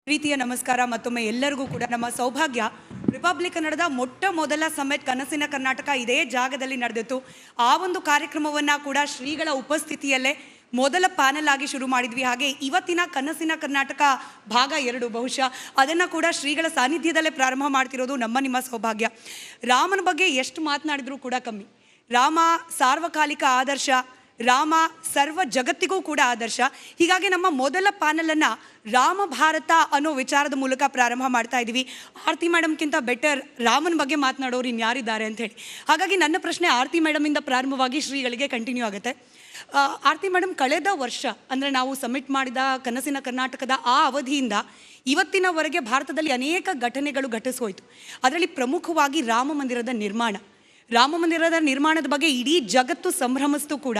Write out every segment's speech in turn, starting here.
ಪ್ರೀತಿಯ ನಮಸ್ಕಾರ. ಮತ್ತೊಮ್ಮೆ ಎಲ್ಲರಿಗೂ ಕೂಡ ನಮ್ಮ ಸೌಭಾಗ್ಯ ರಿಪಬ್ಲಿಕ್ ಕನ್ನಡದ ಮೊಟ್ಟ ಮೊದಲ ಸಮ್ಮಿಟ್ ಕನಸಿನ ಕರ್ನಾಟಕ ಇದೇ ಜಾಗದಲ್ಲಿ ನಡೆದಿತ್ತು. ಆ ಒಂದು ಕಾರ್ಯಕ್ರಮವನ್ನು ಕೂಡ ಶ್ರೀಗಳ ಉಪಸ್ಥಿತಿಯಲ್ಲೇ ಮೊದಲ ಪ್ಯಾನಲ್ ಆಗಿ ಶುರು ಮಾಡಿದ್ವಿ. ಹಾಗೆ ಇವತ್ತಿನ ಕನಸಿನ ಕರ್ನಾಟಕ ಭಾಗ 2 ಬಹುಶಃ ಅದನ್ನು ಕೂಡ ಶ್ರೀಗಳ ಸಾನ್ನಿಧ್ಯದಲ್ಲೇ ಪ್ರಾರಂಭ ಮಾಡ್ತಿರೋದು ನಿಮ್ಮ ಸೌಭಾಗ್ಯ. ರಾಮನ ಬಗ್ಗೆ ಎಷ್ಟು ಮಾತನಾಡಿದ್ರೂ ಕೂಡ ಕಮ್ಮಿ. ರಾಮ ಸಾರ್ವಕಾಲಿಕ ಆದರ್ಶ, ರಾಮ ಸರ್ವ ಜಗತ್ತಿಗೂ ಕೂಡ ಆದರ್ಶ. ಹೀಗಾಗಿ ನಮ್ಮ ಮೊದಲ ಪ್ಯಾನಲನ್ನು ರಾಮ ಭಾರತ ಅನ್ನೋ ವಿಚಾರದ ಮೂಲಕ ಪ್ರಾರಂಭ ಮಾಡ್ತಾ ಇದ್ದೀವಿ. ಆರತಿ ಮೇಡಮ್ಗಿಂತ ಬೆಟರ್ ರಾಮನ ಬಗ್ಗೆ ಮಾತನಾಡೋರು ಇನ್ಯಾರಿದ್ದಾರೆ ಅಂತ ಹೇಳಿ. ಹಾಗಾಗಿ ನನ್ನ ಪ್ರಶ್ನೆ ಆರತಿ ಮೇಡಮಿಂದ ಪ್ರಾರಂಭವಾಗಿ ಶ್ರೀಗಳಿಗೆ ಕಂಟಿನ್ಯೂ ಆಗುತ್ತೆ. ಆರತಿ ಮೇಡಮ್, ಕಳೆದ ವರ್ಷ ಅಂದರೆ ನಾವು ಸಬ್ಮಿಟ್ ಮಾಡಿದ ಕನಸಿನ ಕರ್ನಾಟಕದ ಆ ಅವಧಿಯಿಂದ ಇವತ್ತಿನವರೆಗೆ ಭಾರತದಲ್ಲಿ ಅನೇಕ ಘಟನೆಗಳು ಘಟಿಸೋಯ್ತು. ಅದರಲ್ಲಿ ಪ್ರಮುಖವಾಗಿ ರಾಮ ಮಂದಿರದ ನಿರ್ಮಾಣದ ಬಗ್ಗೆ ಇಡೀ ಜಗತ್ತು ಸಂಭ್ರಮಿಸ್ತು ಕೂಡ.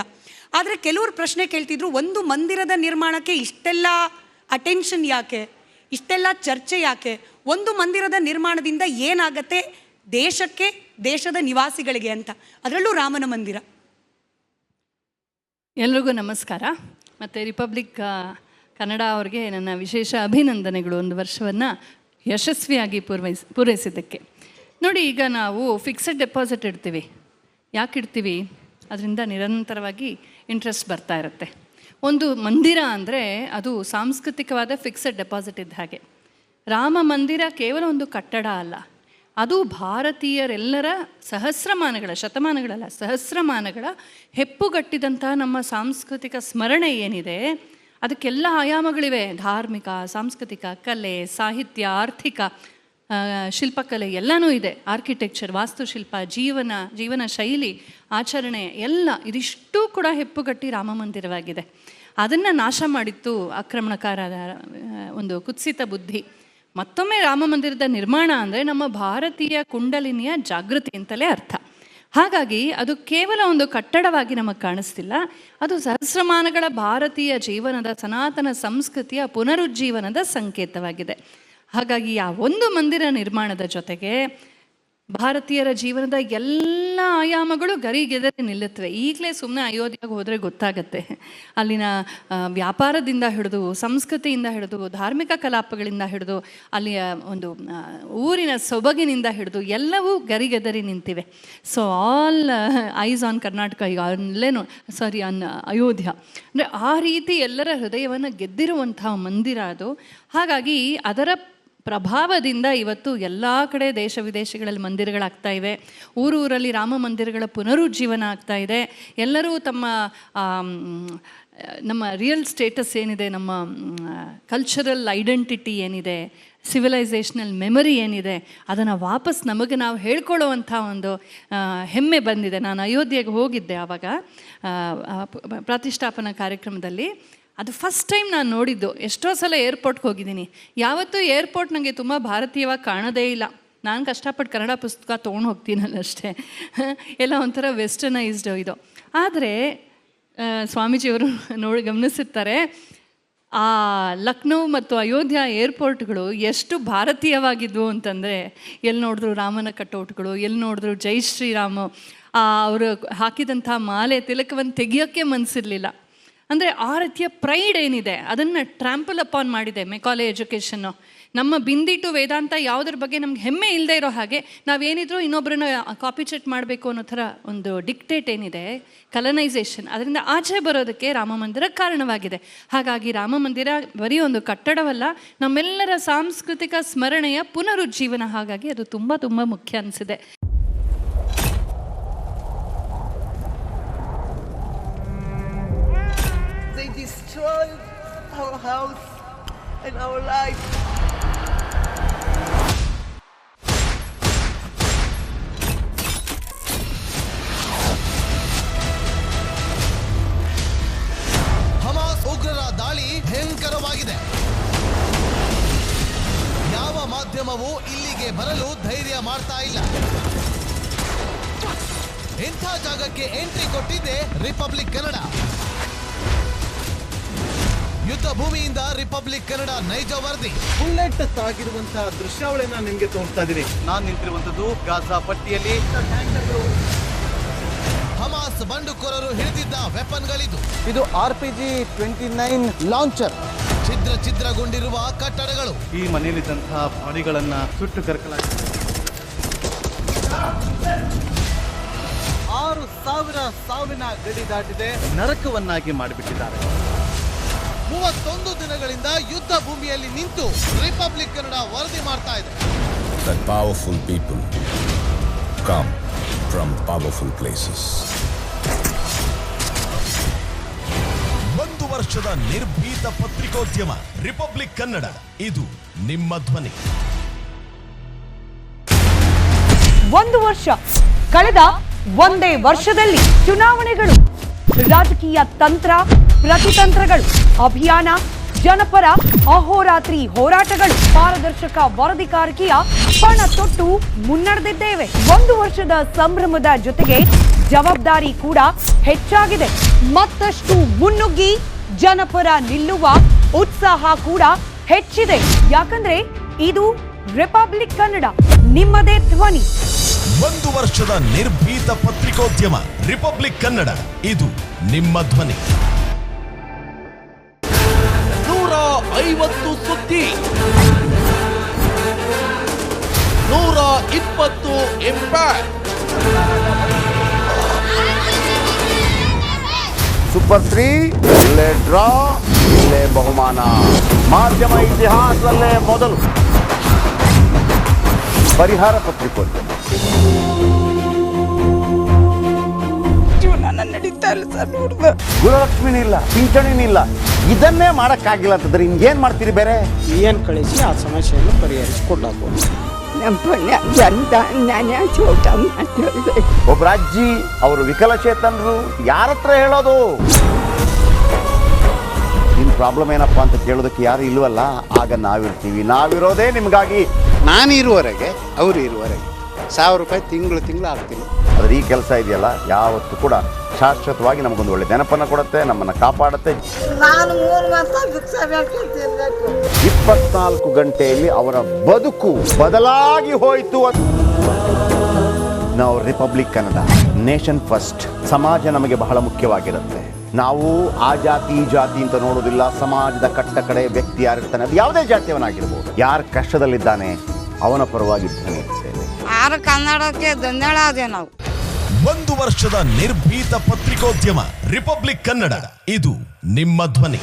ಆದರೆ ಕೆಲವರು ಪ್ರಶ್ನೆ ಕೇಳ್ತಿದ್ರು, ಒಂದು ಮಂದಿರದ ನಿರ್ಮಾಣಕ್ಕೆ ಇಷ್ಟೆಲ್ಲ ಅಟೆನ್ಷನ್ ಯಾಕೆ, ಇಷ್ಟೆಲ್ಲ ಚರ್ಚೆ ಯಾಕೆ? ಒಂದು ಮಂದಿರದ ನಿರ್ಮಾಣದಿಂದ ಏನಾಗತ್ತೆ ದೇಶಕ್ಕೆ, ದೇಶದ ನಿವಾಸಿಗಳಿಗೆ ಅಂತ, ಅದರಲ್ಲೂ ರಾಮನ ಮಂದಿರ. ಎಲ್ರಿಗೂ ನಮಸ್ಕಾರ. ಮತ್ತು ರಿಪಬ್ಲಿಕ್ ಕನ್ನಡ ಅವ್ರಿಗೆ ನನ್ನ ವಿಶೇಷ ಅಭಿನಂದನೆಗಳು, ಒಂದು ವರ್ಷವನ್ನು ಯಶಸ್ವಿಯಾಗಿ ಪೂರೈಸಿದ್ದಕ್ಕೆ. ನೋಡಿ, ಈಗ ನಾವು ಫಿಕ್ಸೆಡ್ ಡೆಪಾಸಿಟ್ ಇಡ್ತೀವಿ. ಯಾಕೆ ಇಡ್ತೀವಿ? ಅದರಿಂದ ನಿರಂತರವಾಗಿ ಇಂಟ್ರೆಸ್ಟ್ ಬರ್ತಾ ಇರುತ್ತೆ. ಒಂದು ಮಂದಿರ ಅಂದರೆ ಅದು ಸಾಂಸ್ಕೃತಿಕವಾದ ಫಿಕ್ಸೆಡ್ ಡೆಪಾಸಿಟ್ ಇದ್ದ ಹಾಗೆ. ರಾಮ ಮಂದಿರ ಕೇವಲ ಒಂದು ಕಟ್ಟಡ ಅಲ್ಲ, ಅದು ಭಾರತೀಯರೆಲ್ಲರ ಸಹಸ್ರಮಾನಗಳ ಹೆಪ್ಪುಗಟ್ಟಿದಂಥ ನಮ್ಮ ಸಾಂಸ್ಕೃತಿಕ ಸ್ಮರಣೆ ಏನಿದೆ, ಅದಕ್ಕೆಲ್ಲ ಆಯಾಮಗಳಿವೆ. ಧಾರ್ಮಿಕ, ಸಾಂಸ್ಕೃತಿಕ, ಕಲೆ, ಸಾಹಿತ್ಯ, ಆರ್ಥಿಕ, ಶಿಲ್ಪಕಲೆ ಎಲ್ಲನೂ ಇದೆ. ಆರ್ಕಿಟೆಕ್ಚರ್, ವಾಸ್ತುಶಿಲ್ಪ, ಜೀವನ ಶೈಲಿ, ಆಚರಣೆ ಎಲ್ಲ ಇದಿಷ್ಟು ಕೂಡ ಹೆಪ್ಪುಗಟ್ಟಿ ರಾಮ ಮಂದಿರವಾಗಿದೆ. ಅದನ್ನು ನಾಶ ಮಾಡಿತ್ತು ಆಕ್ರಮಣಕಾರರ ಒಂದು ಕುತ್ಸಿತ ಬುದ್ಧಿ. ಮತ್ತೊಮ್ಮೆ ರಾಮ ಮಂದಿರದ ನಿರ್ಮಾಣ ಅಂದರೆ ನಮ್ಮ ಭಾರತೀಯ ಕುಂಡಲಿನಿಯ ಜಾಗೃತಿ ಅಂತಲೇ ಅರ್ಥ. ಹಾಗಾಗಿ ಅದು ಕೇವಲ ಒಂದು ಕಟ್ಟಡವಾಗಿ ನಮಗೆ ಕಾಣಿಸ್ತಿಲ್ಲ, ಅದು ಸಹಸ್ರಮಾನಗಳ ಭಾರತೀಯ ಜೀವನದ ಸನಾತನ ಸಂಸ್ಕೃತಿಯ ಪುನರುಜ್ಜೀವನದ ಸಂಕೇತವಾಗಿದೆ. ಹಾಗಾಗಿ ಆ ಒಂದು ಮಂದಿರ ನಿರ್ಮಾಣದ ಜೊತೆಗೆ ಭಾರತೀಯರ ಜೀವನದ ಎಲ್ಲ ಆಯಾಮಗಳು ಗರಿಗೆದರಿ ನಿಲ್ಲುತ್ತವೆ. ಈಗಲೇ ಸುಮ್ಮನೆ ಅಯೋಧ್ಯೆಗೆ ಹೋದರೆ ಗೊತ್ತಾಗತ್ತೆ. ಅಲ್ಲಿನ ವ್ಯಾಪಾರದಿಂದ ಹಿಡಿದು, ಸಂಸ್ಕೃತಿಯಿಂದ ಹಿಡಿದು, ಧಾರ್ಮಿಕ ಕಲಾಪಗಳಿಂದ ಹಿಡಿದು, ಅಲ್ಲಿಯ ಒಂದು ಊರಿನ ಸೊಬಗಿನಿಂದ ಹಿಡಿದು ಎಲ್ಲವೂ ಗರಿಗೆದರಿ ನಿಂತಿವೆ. So all ice on Karnataka, ಈಗ ಆನ್ ಅಯೋಧ್ಯ ಅಂದರೆ ಆ ರೀತಿ ಎಲ್ಲರ ಹೃದಯವನ್ನು ಗೆದ್ದಿರುವಂಥ ಮಂದಿರ ಅದು. ಹಾಗಾಗಿ ಅದರ ಪ್ರಭಾವದಿಂದ ಇವತ್ತು ಎಲ್ಲ ಕಡೆ ದೇಶ ವಿದೇಶಗಳಲ್ಲಿ ಮಂದಿರಗಳಾಗ್ತಾ ಇವೆ. ಊರೂರಲ್ಲಿ ರಾಮ ಮಂದಿರಗಳ ಪುನರುಜ್ಜೀವನ ಆಗ್ತಾ ಇದೆ. ಎಲ್ಲರೂ ನಮ್ಮ ರಿಯಲ್ ಸ್ಟೇಟಸ್ ಏನಿದೆ, ನಮ್ಮ ಕಲ್ಚರಲ್ ಐಡೆಂಟಿಟಿ ಏನಿದೆ, ಸಿವಿಲೈಸೇಷನಲ್ ಮೆಮರಿ ಏನಿದೆ, ಅದನ್ನು ವಾಪಸ್ ನಮಗೆ ನಾವು ಹೇಳ್ಕೊಳ್ಳುವಂಥ ಒಂದು ಹೆಮ್ಮೆ ಬಂದಿದೆ. ನಾನು ಅಯೋಧ್ಯೆಗೆ ಹೋಗಿದ್ದೆ ಆವಾಗ ಪ್ರತಿಷ್ಠಾಪನಾ ಕಾರ್ಯಕ್ರಮದಲ್ಲಿ. ಅದು ಫಸ್ಟ್ ಟೈಮ್ ನಾನು ನೋಡಿದ್ದು. ಎಷ್ಟೋ ಸಲ ಏರ್ಪೋರ್ಟ್ಗೆ ಹೋಗಿದ್ದೀನಿ, ಯಾವತ್ತೂ ಏರ್ಪೋರ್ಟ್ ನನಗೆ ತುಂಬ ಭಾರತೀಯವಾಗಿ ಕಾಣೋದೇ ಇಲ್ಲ. ನಾನು ಕಷ್ಟಪಟ್ಟು ಕನ್ನಡ ಪುಸ್ತಕ ತೊಗೊಂಡು ಹೋಗ್ತೀನಲ್ಲ ಅಷ್ಟೇ, ಎಲ್ಲ ಒಂಥರ ವೆಸ್ಟರ್ನೈಸ್ಡ್ ಇದು. ಆದರೆ ಸ್ವಾಮೀಜಿಯವರು ಗಮನಿಸಿರ್ತಾರೆ, ಆ ಲಕ್ನೋ ಮತ್ತು ಅಯೋಧ್ಯ ಏರ್ಪೋರ್ಟ್ಗಳು ಎಷ್ಟು ಭಾರತೀಯವಾಗಿದ್ವು ಅಂತಂದರೆ, ಎಲ್ಲಿ ನೋಡಿದ್ರು ರಾಮನ ಕಟೌಟ್ಗಳು, ಎಲ್ಲಿ ನೋಡಿದ್ರು ಜೈ ಶ್ರೀರಾಮ, ಅವರು ಹಾಕಿದಂಥ ಮಾಲೆ ತಿಲಕವನ್ನು ತೆಗಿಯೋಕ್ಕೆ ಮನಸ್ಸಿರಲಿಲ್ಲ. ಅಂದರೆ ಆ ರೀತಿಯ ಪ್ರೈಡ್ ಏನಿದೆ ಅದನ್ನು ಟ್ರಾಂಪಲ್ ಅಪಾನ್ ಮಾಡಿದೆ ಮೆಕಾಲೆ ಎಜುಕೇಷನ್ನು. ನಮ್ಮ ಬಿಂದಿ ಟು ವೇದಾಂತ ಯಾವುದ್ರ ಬಗ್ಗೆ ನಮ್ಗೆ ಹೆಮ್ಮೆ ಇಲ್ಲದೆ ಇರೋ ಹಾಗೆ, ನಾವೇನಿದ್ರು ಇನ್ನೊಬ್ಬರನ್ನ ಕಾಪಿ ಚೆಟ್ ಮಾಡಬೇಕು ಅನ್ನೋ ಥರ ಒಂದು ಡಿಕ್ಟೇಟ್ ಏನಿದೆ, ಕಲನೈಸೇಷನ್, ಅದರಿಂದ ಆಚೆ ಬರೋದಕ್ಕೆ ರಾಮ ಮಂದಿರ ಕಾರಣವಾಗಿದೆ. ಹಾಗಾಗಿ ರಾಮ ಮಂದಿರ ಬರೀ ಒಂದು ಕಟ್ಟಡವಲ್ಲ, ನಮ್ಮೆಲ್ಲರ ಸಾಂಸ್ಕೃತಿಕ ಸ್ಮರಣೆಯ ಪುನರುಜ್ಜೀವನ. ಹಾಗಾಗಿ ಅದು ತುಂಬ ತುಂಬ ಮುಖ್ಯ ಅನಿಸಿದೆ. They destroyed our house and our life. Hamas ಉಗ್ರರ ದಾಳಿ ಭಯಂಕರವಾಗಿದೆ. ಯಾವ ಮಾಧ್ಯಮವೂ ಇಲ್ಲಿಗೆ ಬರಲು ಧೈರ್ಯ ಮಾಡ್ತಾ ಇಲ್ಲ. ಇಂಥ ಜಾಗಕ್ಕೆ ಎಂಟ್ರಿ ಕೊಟ್ಟಿದೆ ರಿಪಬ್ಲಿಕ್ ಕನ್ನಡ. ಯುದ್ಧ ಭೂಮಿಯಿಂದ ರಿಪಬ್ಲಿಕ್ ಕನ್ನಡ ನೈಜ ವರದಿ. ಬುಲೆಟ್ ತಾಗಿರುವಂತಹ ದೃಶ್ಯಾವಳಿಯನ್ನ ನಿಮ್ಗೆ ತೋರಿಸ್ತಾ ಇದೀನಿ. ನಾನು ನಿಂತಿರುವಂತದ್ದು ಗಾಜಾ ಪಟ್ಟಿಯಲ್ಲಿ. ಹಮಾಸ್ ಬಂಡುಕೋರರು ಹಿಡಿದಿದ್ದ ವೆಪನ್ಗಳಿದು. ಇದು RPG-29 ಲಾಂಚರ್. ಛಿದ್ರಗೊಂಡಿರುವ ಕಟ್ಟಡಗಳು. ಈ ಮನೆಯಲ್ಲಿದ್ದಂತಹ ಬಾಡಿಗಳನ್ನ ಸುಟ್ಟು ಕರಕಲಾಗಿದೆ. 6,000 ಸಾವಿನ ಗಡಿ ದಾಟಿದೆ, ನರಕವನ್ನಾಗಿ ಮಾಡಿಬಿಟ್ಟಿದ್ದಾರೆ. 31 ದಿನಗಳಿಂದ ಯುದ್ಧ ಭೂಮಿಯಲ್ಲಿ ನಿಂತು ರಿಪಬ್ಲಿಕ್ ಕನ್ನಡ ವರದಿ ಮಾಡ್ತಾ ಇದೆ. That powerful people come from powerful places. 1 ವರ್ಷದ ನಿರ್ಭೀತ ಪತ್ರಿಕೋದ್ಯಮ ರಿಪಬ್ಲಿಕ್ ಕನ್ನಡ, ಇದು ನಿಮ್ಮ ಧ್ವನಿ. 1 ವರ್ಷ ಕಳೆದ ಒಂದೇ ವರ್ಷದಲ್ಲಿ ಚುನಾವಣೆಗಳು, ರಾಜಕೀಯ ತಂತ್ರ ಪ್ರತಿತಂತ್ರಗಳು, ಅಭಿಯಾನ, ಜನಪರ ಅಹೋರಾತ್ರಿ ಹೋರಾಟಗಳು, ಪಾರದರ್ಶಕ ವರದಿಗಾರಿಕೆಯ ಪಣ ತೊಟ್ಟು ಮುನ್ನಡೆದಿದ್ದೇವೆ. 1 ವರ್ಷದ ಸಂಭ್ರಮದ ಜೊತೆಗೆ ಜವಾಬ್ದಾರಿ ಕೂಡ ಹೆಚ್ಚಾಗಿದೆ. ಮತ್ತಷ್ಟು ಮುನ್ನುಗ್ಗಿ ಜನಪರ ನಿಲ್ಲುವ ಉತ್ಸಾಹ ಕೂಡ ಹೆಚ್ಚಿದೆ. ಯಾಕಂದ್ರೆ ಇದು ರಿಪಬ್ಲಿಕ್ ಕನ್ನಡ, ನಿಮ್ಮದೇ ಧ್ವನಿ. 1 ವರ್ಷದ ನಿರ್ಭೀತ ಪತ್ರಿಕೋದ್ಯಮ ರಿಪಬ್ಲಿಕ್ ಕನ್ನಡ, ಇದು ನಿಮ್ಮ ಧ್ವನಿ. 150 ಸುದ್ದಿ, 120 ಇಂಪ್ಯಾಕ್ಟ್. ಸೂಪರ್ 3 ಇಲ್ಲೇ ಡ್ರಾ, ಇಲ್ಲೇ ಬಹುಮಾನ. ಮಾಧ್ಯಮ ಇತಿಹಾಸದಲ್ಲೇ ಮೊದಲು ಪರಿಹಾರ ಪತ್ರಿಕೋದ್ಯಮ. ಜೀವನ ನಡೀತಾ ಇಲ್ಲ ಸರ್. ಗುರುಲಕ್ಷ್ಮಿನಿಲ್ಲ, ಪಿಂಚಣಿನಿಲ್ಲ, ಇದನ್ನೇ ಮಾಡಕ್ಕಾಗಿಲ್ಲ ಅಂತಂದ್ರೆ ಇನ್ನೇನ್ ಮಾಡ್ತೀರಿ ಬೇರೆ? ಏನ್ ಕಳಿಸಿ ಆ ಸಮಸ್ಯೆಯನ್ನು ಪರಿಹರಿಸಿಕೊಡ್ಲಾಗ್ಬೋದು. ಒಬ್ಬ ಅಜ್ಜಿ, ಅವರು ವಿಕಲಚೇತನರು, ಯಾರ ಹತ್ರ ಹೇಳೋದು? ನಿಮ್ ಪ್ರಾಬ್ಲಮ್ ಏನಪ್ಪಾ ಅಂತ ಕೇಳೋದಕ್ಕೆ ಯಾರು ಇಲ್ವಲ್ಲ. ಆಗ ನಾವಿರ್ತೀವಿ, ನಾವಿರೋದೇ ನಿಮ್ಗಾಗಿ. ನಾನು ಇರುವವರೆಗೆ, ಅವರು ಇರುವವರೆಗೆ 1,000 ರೂಪಾಯಿ ತಿಂಗಳು ಆಗ್ತೀನಿ. ಆದ್ರೆ ಈ ಕೆಲಸ ಇದೆಯಲ್ಲ, ಯಾವತ್ತೂ ಕೂಡ ಶಾಶ್ವತವಾಗಿ ನಮಗೊಂದು ಒಳ್ಳೆ ನೆನಪನ್ನ ಕೊಡುತ್ತೆ, ನಮ್ಮನ್ನ ಕಾಪಾಡುತ್ತೆ. ನಾನು 3 ವರ್ಷ ಭಿಕ್ಷೆ ಬೇಡ್ಕೊಳ್ತಿರ್ಬೇಕು. 24 ಗಂಟೆಯಲ್ಲಿ ಅವರ ಬದುಕು ಬದಲಾಗಿ ಹೋಯಿತು. ನಾವು ರಿಪಬ್ಲಿಕ್ ಕನ್ನಡ, ನೇಷನ್ ಫಸ್ಟ್. ಸಮಾಜ ನಮಗೆ ಬಹಳ ಮುಖ್ಯವಾಗಿರುತ್ತೆ. ನಾವು ಆ ಜಾತಿ ಈ ಜಾತಿ ಅಂತ ನೋಡೋದಿಲ್ಲ. ಸಮಾಜದ ಕಟ್ಟ ಕಡೆ ವ್ಯಕ್ತಿ ಯಾರಿರ್ತಾನೆ, ಅದು ಯಾವುದೇ ಜಾತಿಯವನಾಗಿರ್ಬೋದು, ಯಾರು ಕಷ್ಟದಲ್ಲಿದ್ದಾನೆ ಅವನ ಪರವಾಗಿ ಧ್ವನಿ ಎತ್ತುತ್ತೇವೆ. ಆರು ಕನ್ನಡಕ್ಕೆ ಧನ್ಯವಾದ. ನಾವು 1 ವರ್ಷದ ನಿರ್ಭೀತ ಪತ್ರಿಕೋದ್ಯಮ ರಿಪಬ್ಲಿಕ್ ಕನ್ನಡ, ಇದು ನಿಮ್ಮ ಧ್ವನಿ.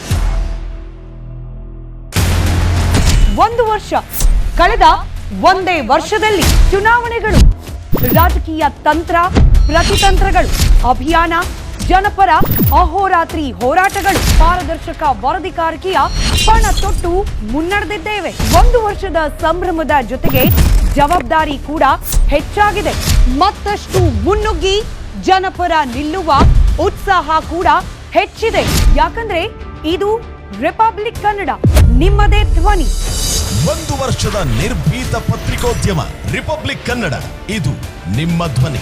1 ವರ್ಷ ಕಳೆದ ಒಂದೇ ವರ್ಷದಲ್ಲಿ ಚುನಾವಣೆಗಳು, ರಾಜಕೀಯ ತಂತ್ರ ಪ್ರತಿತಂತ್ರಗಳು, ಅಭಿಯಾನ, ಜನಪರ ಅಹೋರಾತ್ರಿ ಹೋರಾಟಗಳು, ಪಾರದರ್ಶಕ ವರದಿಗಾರಿಕೆಯ ಪಣ ತೊಟ್ಟು ಮುನ್ನಡೆದಿದ್ದೇವೆ. 1 ವರ್ಷದ ಸಂಭ್ರಮದ ಜೊತೆಗೆ ಜವಾಬ್ದಾರಿ ಕೂಡ ಹೆಚ್ಚಾಗಿದೆ. ಮತ್ತಷ್ಟು ಮುನ್ನುಗ್ಗಿ ಜನಪರ ನಿಲ್ಲುವ ಉತ್ಸಾಹ ಕೂಡ ಹೆಚ್ಚಿದೆ. ಯಾಕಂದ್ರೆ ಇದು ರಿಪಬ್ಲಿಕ್ ಕನ್ನಡ, ನಿಮ್ಮದೇ ಧ್ವನಿ. 1 ವರ್ಷದ ನಿರ್ಭೀತ ಪತ್ರಿಕೋದ್ಯಮ ರಿಪಬ್ಲಿಕ್ ಕನ್ನಡ, ಇದು ನಿಮ್ಮ ಧ್ವನಿ.